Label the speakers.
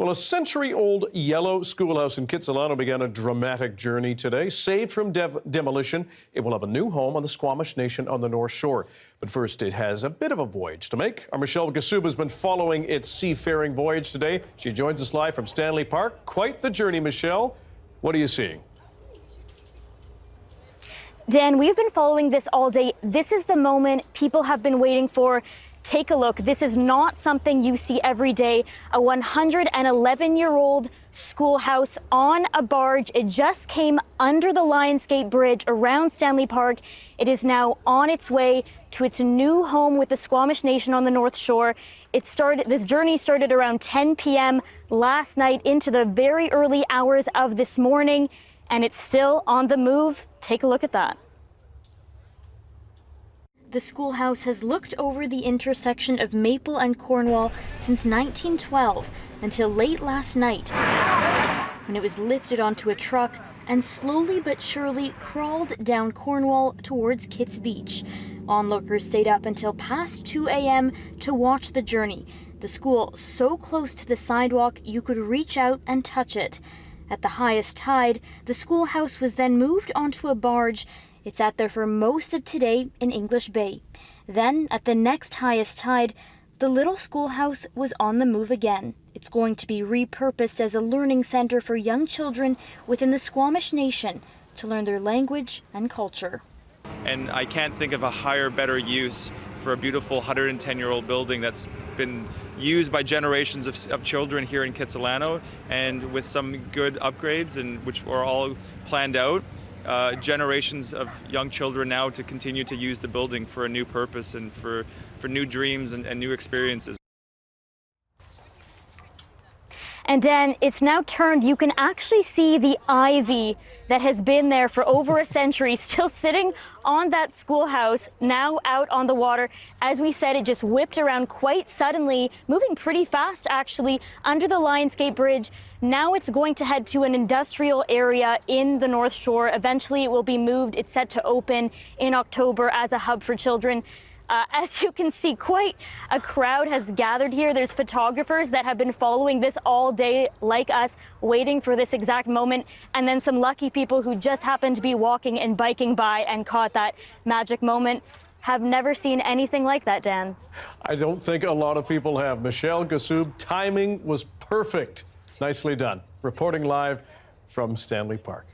Speaker 1: Well, a century-old yellow schoolhouse in Kitsilano began a dramatic journey today. Saved from demolition, it will have a new home on the Squamish Nation on the North Shore. But first, it has a bit of a voyage to make. Our Michelle Ghoussoub has been following its seafaring voyage today. She joins us live from Stanley Park. Quite the journey, Michelle. What are you seeing?
Speaker 2: Dan, we've been following this all day. This is the moment people have been waiting for. Take a look. This is not something you see every day. A 111-year-old schoolhouse on a barge. It just came under the Lionsgate Bridge around Stanley Park. It is now on its way to its new home with the Squamish Nation on the North Shore. This journey started around 10 p.m. last night into the very early hours of this morning, and it's still on the move. Take a look at that. The schoolhouse has looked over the intersection of Maple and Cornwall since 1912 until late last night, when it was lifted onto a truck and slowly but surely crawled down Cornwall towards Kitts Beach. Onlookers stayed up until past 2 a.m. to watch the journey. The school so close to the sidewalk you could reach out and touch it. At the highest tide, the schoolhouse was then moved onto a barge. It sat there for most of today in English Bay. Then, at the next highest tide, the little schoolhouse was on the move again. It's going to be repurposed as a learning center for young children within the Squamish Nation to learn their language and culture.
Speaker 3: And I can't think of a higher, better use for a beautiful 110-year-old building that's been used by generations of children here in Kitsilano, and with some good upgrades, and which were all planned out. Generations of young children now to continue to use the building for a new purpose and for new dreams and new experiences.
Speaker 2: And Dan, it's now turned. You can actually see the ivy that has been there for over a century still sitting on that schoolhouse, now out on the water. As we said, it just whipped around quite suddenly, moving pretty fast actually, under the Lionsgate Bridge. Now it's going to head to an industrial area in the North Shore. Eventually it will be moved. It's set to open in October as a hub for children. As you can see, quite a crowd has gathered here. There's photographers that have been following this all day, like us, waiting for this exact moment. And then some lucky people who just happened to be walking and biking by and caught that magic moment. Have never seen anything like that, Dan.
Speaker 1: I don't think a lot of people have. Michelle Ghoussoub, timing was perfect. Nicely done. Reporting live from Stanley Park.